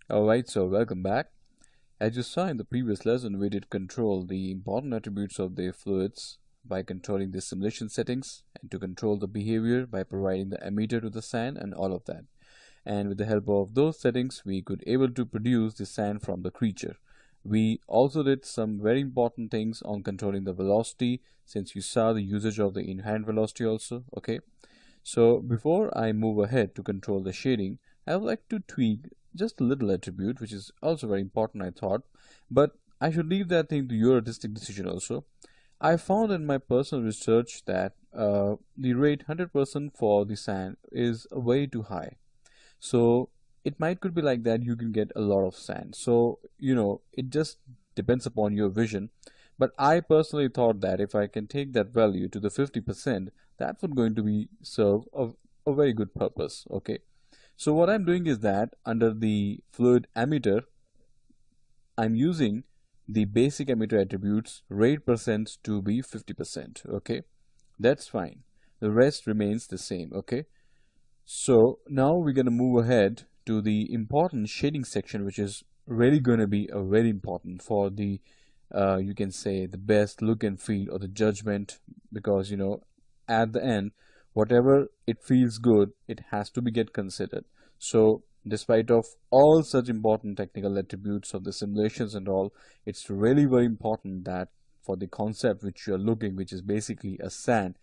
Alright, so welcome back. As you saw in the previous lesson, we did control the important attributes of the fluids by controlling the simulation settings and to control the behavior by providing the emitter to the sand and all of that. And with the help of those settings, we could able to produce the sand from the creature. We also did some very important things on controlling the velocity since you saw the usage of the inherent velocity also, okay? So before I move ahead to control the shading, I would like to tweak just a little attribute, which is also very important, I thought, but I should leave that thing to your artistic decision also. I found in my personal research that the rate 100% for the sand is way too high. So it might could be like that you can get a lot of sand. So, it just depends upon your vision. But I personally thought that if I can take that value to the 50%, that would going to be serve a very good purpose. Okay. So what I'm doing is that under the fluid emitter, I'm using the basic emitter attributes rate percent to be 50%. Okay. That's fine. The rest remains the same. Okay. So now we're going to move ahead to the important shading section, which is really going to be a very important for the you can say the best look and feel or the judgment, because at the end whatever it feels good, it has to be get considered. So despite of all such important technical attributes of the simulations and all, it's really very important that for the concept which you are looking, which is basically a sand,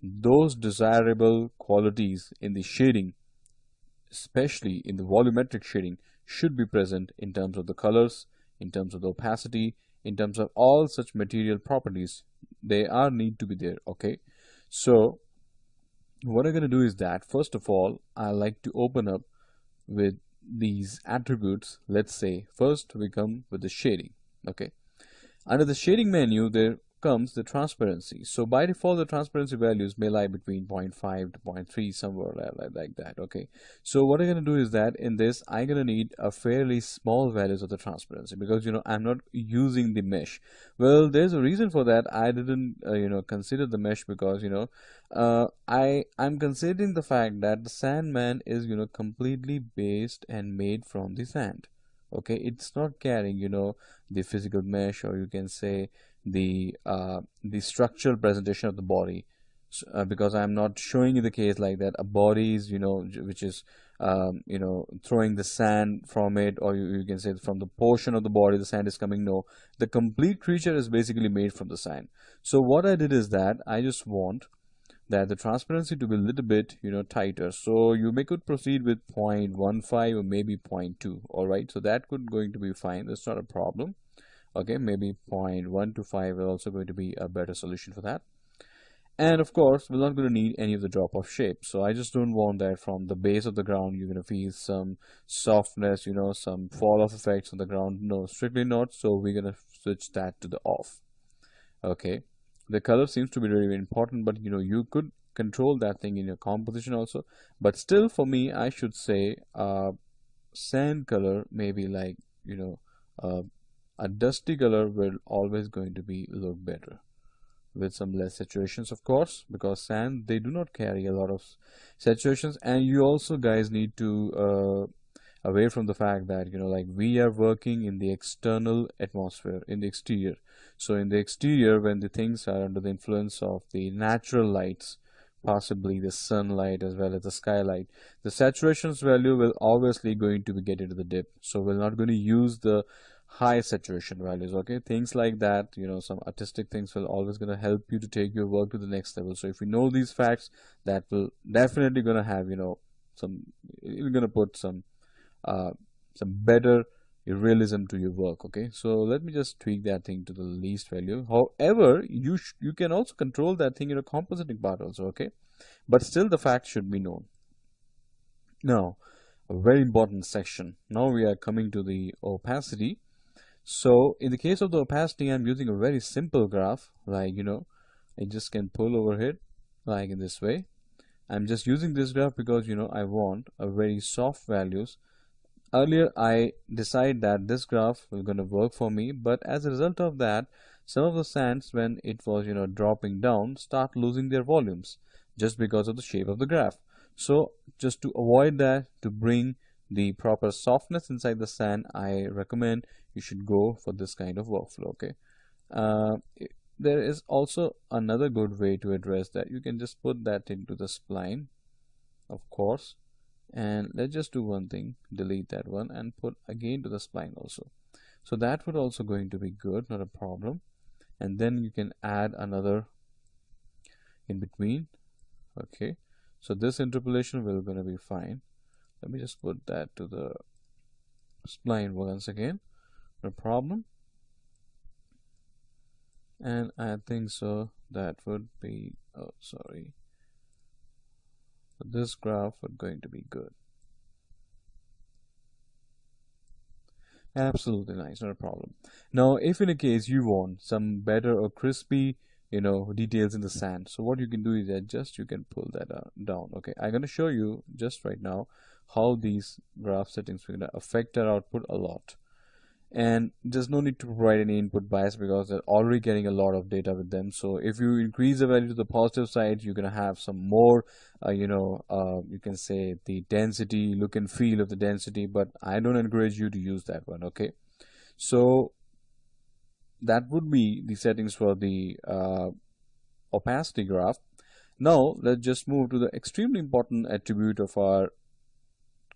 those desirable qualities in the shading, especially in the volumetric shading, should be present in terms of the colors, in terms of the opacity, in terms of all such material properties. They are need to be there. Okay, so what I'm going to do is that first of all I like to open up with these attributes. Let's say first we come with the shading. Okay, under the shading menu, there comes the transparency. So by default, the transparency values may lie between zero point 0.5 to zero point 0.3, somewhere like that. Okay. So what I'm going to do is that in this, I'm going to need a fairly small values of the transparency, because I'm not using the mesh. Well, there's a reason for that. I didn't consider the mesh because I'm considering the fact that the Sandman is completely based and made from the sand. Okay, it's not carrying the physical mesh, or you can say the structural presentation of the body. Because I'm not showing you the case like that a body is which is throwing the sand from it, or you can say from the portion of the body the sand is coming. No, the complete creature is basically made from the sand. So what I did is that I just want that the transparency to be a little bit tighter, so you may could proceed with 0.15 or maybe zero point 0.2. all right, so that could going to be fine. That's not a problem. Okay, maybe 0.1 to 5 is also going to be a better solution for that. And of course, we're not going to need any of the drop off shape. So I just don't want that from the base of the ground you're going to feel some softness, some fall off effects on the ground. No, strictly not. So we're going to switch that to the off. Okay, the color seems to be really important, but you could control that thing in your composition also. But still, for me, I should say sand color maybe like uh, a dusty color will always going to be look better with some less saturations, of course, because sand, they do not carry a lot of saturations. And you also guys need to away from the fact that like we are working in the external atmosphere, in the exterior. So in the exterior, when the things are under the influence of the natural lights, possibly the sunlight as well as the skylight, the saturations value will obviously going to be get into the dip. So we're not going to use the high saturation values. Okay, things like that, some artistic things will always going to help you to take your work to the next level. So if you know these facts, that will definitely going to have some, you're going to put uh, some better realism to your work. Okay, so let me just tweak that thing to the least value. However, you can also control that thing in a compositing part also. Okay, but still the fact should be known. Now, a very important section. Now we are coming to the opacity. So in the case of the opacity, I'm using a very simple graph, like I just can pull over here like in this way. I'm just using this graph because I want a very soft values. Earlier I decide that this graph will gonna work for me, but as a result of that, some of the sands, when it was dropping down, start losing their volumes just because of the shape of the graph. So just to avoid that, to bring the proper softness inside the sand, I recommend you should go for this kind of workflow. Okay. uh, there is also another good way to address that. You can just put that into the spline, of course, and let's just do one thing, delete that one and put again to the spline also. So that would also going to be good, not a problem. And then you can add another in between. Okay, so this interpolation will gonna be fine. Let me just put that to the spline once again, no problem. And I think so that would be, oh sorry, this graph would going to be good. Absolutely nice, not a problem. Now, if in a case you want some better or crispy, details in the sand, so what you can do is that just you can pull that down. Okay, I'm going to show you just right now how these graph settings will going to affect our output a lot. And there's no need to provide any input bias because they're already getting a lot of data with them. So if you increase the value to the positive side, you're going to have some more you can say the density, look and feel of the density, but I don't encourage you to use that one. Okay, so that would be the settings for the opacity graph. Now let's just move to the extremely important attribute of our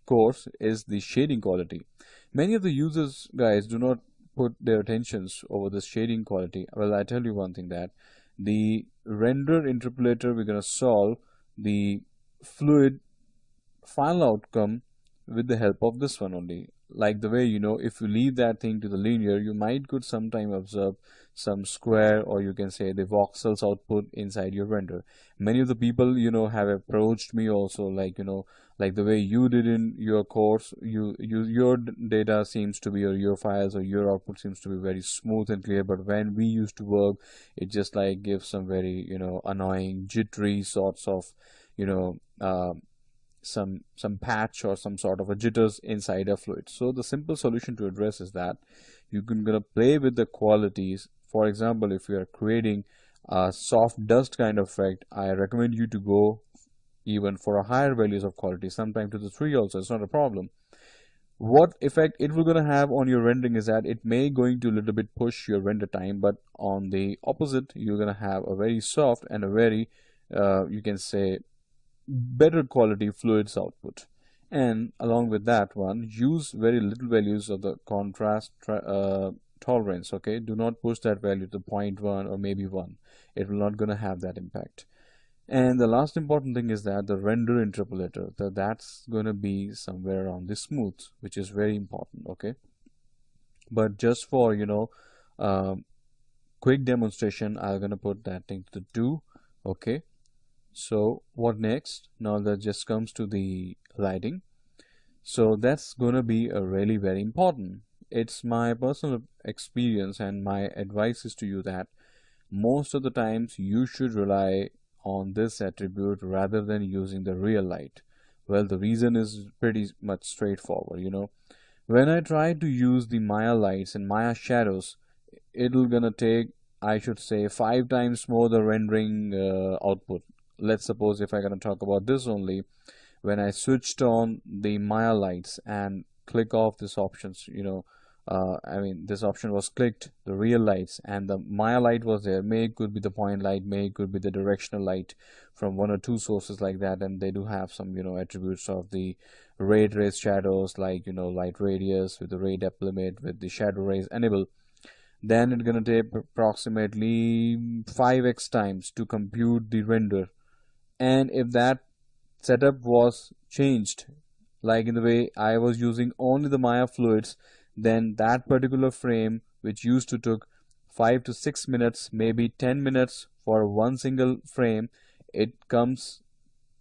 course, is the shading quality. Many of the users, guys, do not put their attentions over the shading quality. Well, I tell you one thing, that the render interpolator, we're going to solve the fluid final outcome with the help of this one only. Like the way, if you leave that thing to the linear, you might could sometime observe some square, or you can say the voxels output inside your render. Many of the people, have approached me also, like the way you did in your course. Your data seems to be, or your files or your output seems to be very smooth and clear, but when we used to work, it just like gives some very, annoying jittery sorts of, you know some patch or some sort of a jitters inside a fluid. So the simple solution to address is that you can gonna play with the qualities. For example, if you are creating a soft dust kind of effect, I recommend you to go even for a higher values of quality, sometime to the 3 also. It's not a problem. What effect it will gonna have on your rendering is that it may going to a little bit push your render time, but on the opposite, you're gonna have a very soft and a very you can say better quality fluids output. And along with that one, use very little values of the contrast tolerance. Okay, do not push that value to 0.1 or maybe 1. It will not gonna have that impact. And the last important thing is that the render interpolator, that's gonna be somewhere around the smooth, which is very important. Okay, but just for quick demonstration, I'm gonna put that thing to the 2. Okay, so what next? Now that just comes to the lighting. So that's gonna be a really very important. It's my personal experience, and my advice is to you that most of the times you should rely on this attribute rather than using the real light. Well, the reason is pretty much straightforward. When I try to use the Maya lights and Maya shadows, it'll gonna take, I should say, 5 times more the rendering output. Let's suppose if I'm gonna talk about this only, when I switched on the Maya lights and click off this options, this option was clicked, the real lights, and the Maya light was there. May it could be the point light, may it could be the directional light from 1 or 2 sources like that, and they do have some attributes of the ray trace shadows, like light radius with the ray depth limit with the shadow rays enable. Then it's gonna take approximately 5x times to compute the render. And if that setup was changed, like in the way I was using only the Maya fluids, then that particular frame, which used to took 5 to 6 minutes, maybe 10 minutes for one single frame, it comes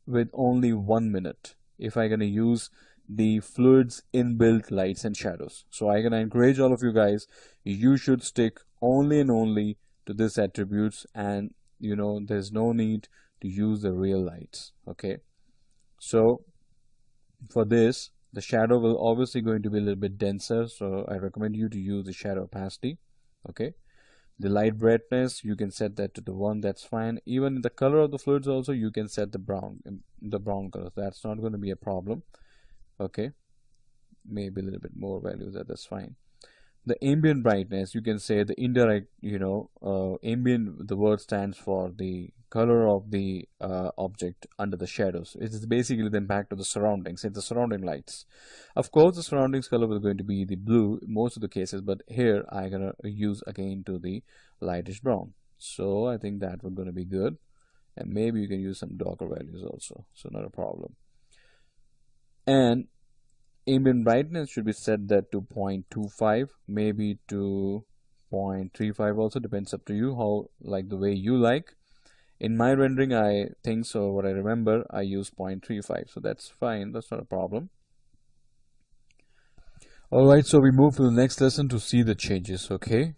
with only 1 minute if I'm gonna use the fluids inbuilt lights and shadows. So I'm gonna encourage all of you guys, you should stick only and only to this attributes, and there's no need to use the real lights. Okay, so for this, the shadow will obviously going to be a little bit denser, so I recommend you to use the shadow opacity. Okay, the light brightness, you can set that to the 1, that's fine. Even the color of the fluids also, you can set the brown color, that's not going to be a problem. Okay, maybe a little bit more values. That's fine. The ambient brightness, you can say the indirect, ambient, the word stands for the color of the object under the shadows. It is basically the impact of the surroundings. It's the surrounding lights. Of course, the surroundings color is going to be the blue most of the cases, but here I'm gonna use again to the lightish brown. So I think that we're going to be good, and maybe you can use some darker values also, so not a problem. And ambient brightness should be set that to 0.25, maybe to 0.35 also, depends up to you, how like the way you like. In my rendering, I think so, what I remember, I use 0.35, so that's fine, that's not a problem. Alright, so we move to the next lesson to see the changes, okay?